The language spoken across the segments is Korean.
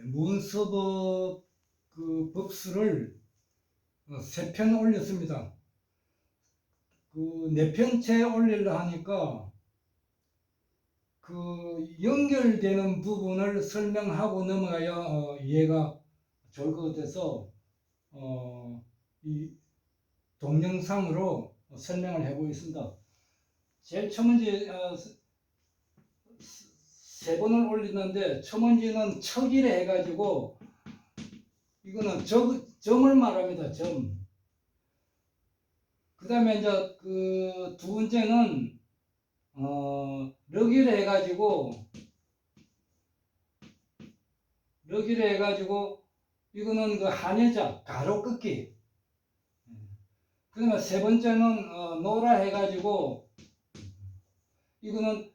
문서법 그 법수를 3편 올렸습니다. 그 4편째 올리려 하니까 그 연결되는 부분을 설명하고 넘어가야 이해가 좋을 것 같아서 이 동영상으로 설명을 해보겠습니다. 제일 첫 번째 3번을 올리는데 첫 번째는 척이래 해가지고 이거는 점을 말합니다. 점. 그 다음에 이제 그 두 번째는 럭이래 해가지고 이거는 그 한예자 가로 긋기. 그 다음에 세 번째는 노라 해가지고 이거는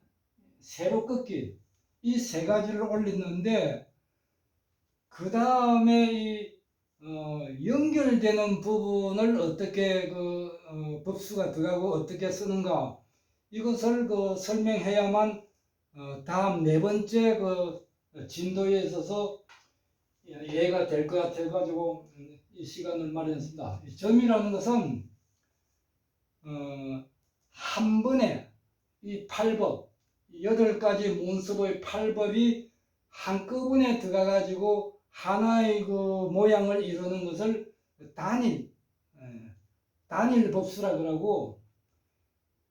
세로 긋기. 이 세 가지를 올렸는데 그 다음에 이 연결되는 부분을 어떻게 법수가 들어가고 어떻게 쓰는가 이것을 설명해야만 다음 네 번째 진도에 있어서 이해가 될 것 같아 가지고 이 시간을 마련했습니다. 이 점이라는 것은 한 번에 이 8법 8가지 문서의 8법이 한꺼번에 들어가 가지고 하나의 그 모양을 이루는 것을 단일 법수라 그러고,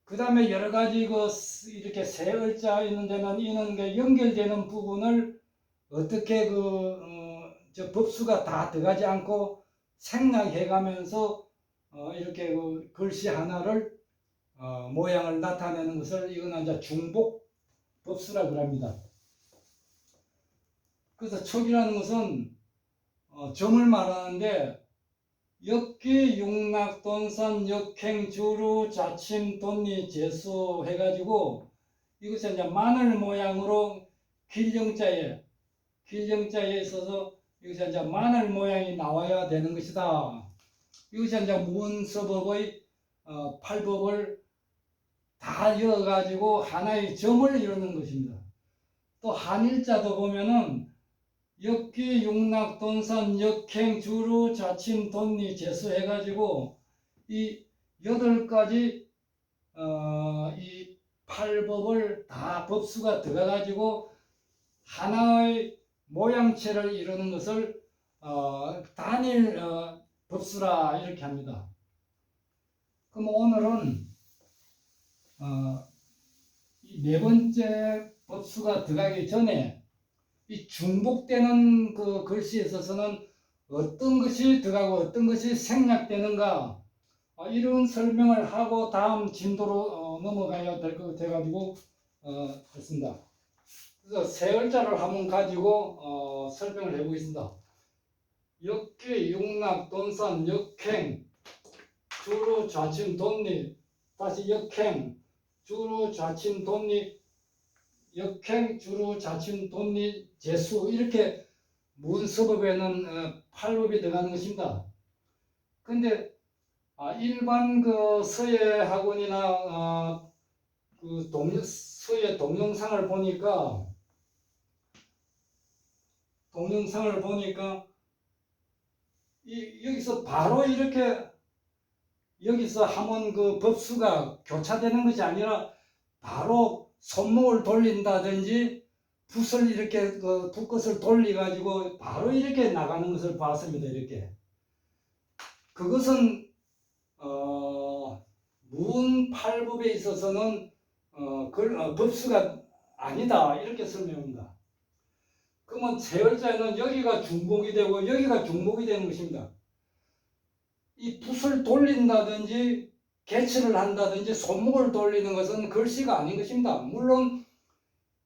그 다음에 여러 가지 이렇게 세 글자 있는 데는 이는 연결되는 부분을 어떻게 저 법수가 다 들어가지 않고 생략해 가면서 이렇게 글씨 하나를 모양을 나타내는 것을 이거는 이제 중복 법수라고 합니다. 그래서 척이라는 것은 점을 말하는데 역기, 육락, 돈산, 역행, 주루, 자침, 돈리, 재수 해가지고 이것은 이제 마늘 모양으로 길정자에 있어서 이것이 이제 마늘 모양이 나와야 되는 것이다. 이것이 이제 문서법의 8법을 다 이어가지고 하나의 점을 이루는 것입니다. 또 한일자도 보면은 역기, 육락, 돈산, 역행, 주루, 자침, 돈리, 재수 해가지고 이 8가지 이 8법을 다 법수가 들어가가지고 하나의 모양체를 이루는 것을 단일 법수라 이렇게 합니다. 그럼 오늘은 이 네 번째 법수가 들어가기 전에 이 중복되는 그 글씨에 있어서는 어떤 것이 들어가고 어떤 것이 생략되는가 이런 설명을 하고 다음 진도로 넘어가야 될 것 같아가지고 했습니다. 그래서 세 글자를 한번 가지고 설명을 해보겠습니다. 역기, 육락, 돈산, 역행, 주루, 좌침, 돈리, 다시 역행, 주루, 좌침, 돈리, 역행, 주루, 자침, 돈리, 재수 이렇게 문서법에는 8법이 들어가는 것입니다. 근데 일반 서예 학원이나 서예 동영상을 보니까 여기서 바로 이렇게 여기서 하면 그 법수가 교차되는 것이 아니라 바로 손목을 돌린다든지 붓을 이렇게 붓것을 돌려 가지고 바로 이렇게 나가는 것을 봤습니다. 이렇게 그것은 문팔법에 있어서는 법수가 아니다 이렇게 설명합니다. 그러면 세 글자에는 여기가 중복이 되고 여기가 중복이 되는 것입니다. 이 붓을 돌린다든지 개치를 한다든지 손목을 돌리는 것은 글씨가 아닌 것입니다. 물론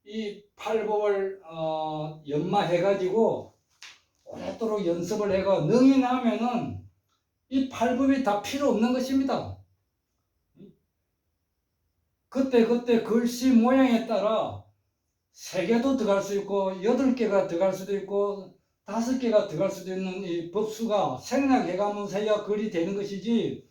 이 팔법을 연마해 가지고 오랫도록 연습을 해가 능히 나면은 이 팔법이 다 필요 없는 것입니다. 그때 글씨 모양에 따라 3개도 들어갈 수 있고 8개가 들어갈 수도 있고 5개가 들어갈 수도 있는 이 법수가 생략해가면서 해야 글이 되는 것이지,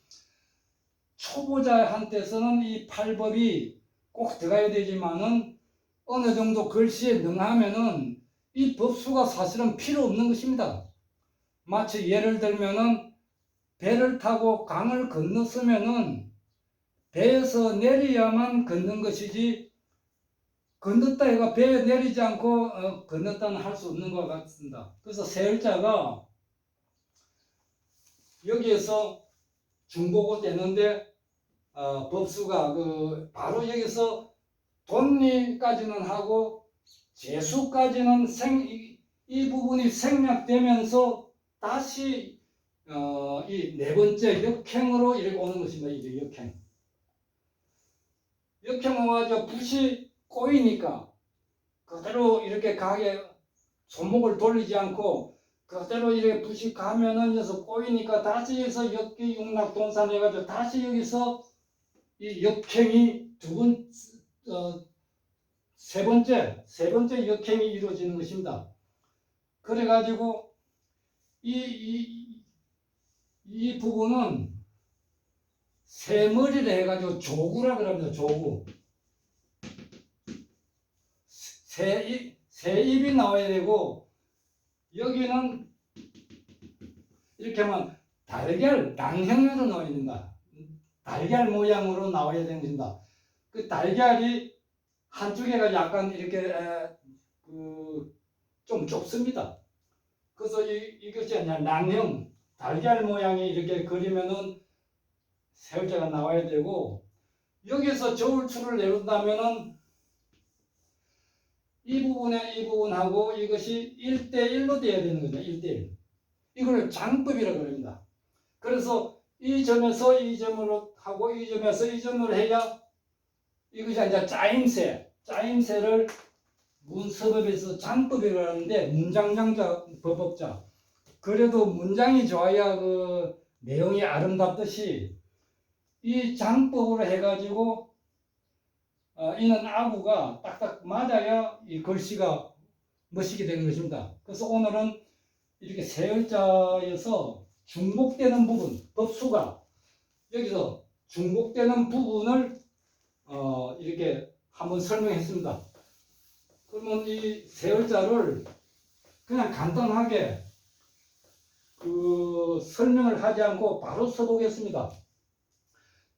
초보자한테서는 이 8법이 꼭 들어가야 되지만은 어느 정도 글씨에 능하면은 이 법수가 사실은 필요 없는 것입니다. 마치 예를 들면은 배를 타고 강을 건넜으면은 배에서 내려야만 걷는 것이지, 건넜다 해가 배에 내리지 않고 건넜다는 할 수 없는 것 같습니다. 그래서 세을자가 여기에서 중보고 되는데 법수가 바로 여기서 돈리까지는 하고 재수까지는 이 부분이 생략되면서 다시 이 네 번째 역행으로 이렇게 오는 것입니다. 이제 역행 와가지고 붓이 꼬이니까 그대로 이렇게 가게 손목을 돌리지 않고 그대로 이렇게 붓이 가면은 여기서 꼬이니까 다시 여기서 역기 육락 동산 해가지고 다시 여기서 이 역행이 세 번째 역행이 이루어지는 것입니다. 그래가지고 이 부분은 세머리를 해가지고 조구라 그럽니다. 조구. 세입이 나와야 되고, 여기는 이렇게 하면 달걀, 낭형으로 나와야 된다. 달걀 모양으로 나와야 됩니다. 그 달걀이 한쪽에가 약간 이렇게 좀 좁습니다. 그래서 이것이 아니라 낭형, 달걀 모양이 이렇게 그리면은 세울자가 나와야 되고, 여기서 저울추를 내린다면은 이 부분하고 이것이 1대1로 돼야 되는 거죠. 1대1. 이걸 장법이라고 합니다. 그래서 이 점에서 이 점으로 하고 이 점에서 이 점으로 해야 이것이 아니라 짜임새를 문서법에서 장법이라고 하는데, 문장장자, 법법자. 그래도 문장이 좋아야 그 내용이 아름답듯이 이 장법으로 해가지고 이는 아구가 딱딱 맞아야 이 글씨가 멋있게 되는 것입니다. 그래서 오늘은 이렇게 세을자에서 중복되는 부분, 법수가 여기서 중복되는 부분을 이렇게 한번 설명했습니다. 그러면 이 세을자를 그냥 간단하게 설명을 하지 않고 바로 써보겠습니다.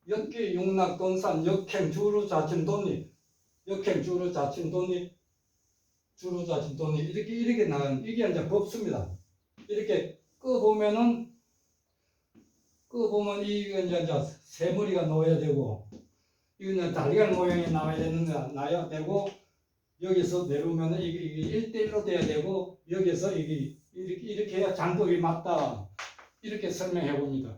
역기 육락 돈산 역행 주루 자침 돈리, 역행 주루 자침 돈리, 주루 자침 돈리, 이렇게 나가는, 이게 이제 법수입니다. 이렇게 보면 이게 이제 세머리가 나와야 되고, 이거는 달걀 모양이 나와야 되고, 여기서 내려오면 이게 1대1로 돼야 되고, 여기서 이렇게 해야 장법이 맞다, 이렇게 설명해 봅니다.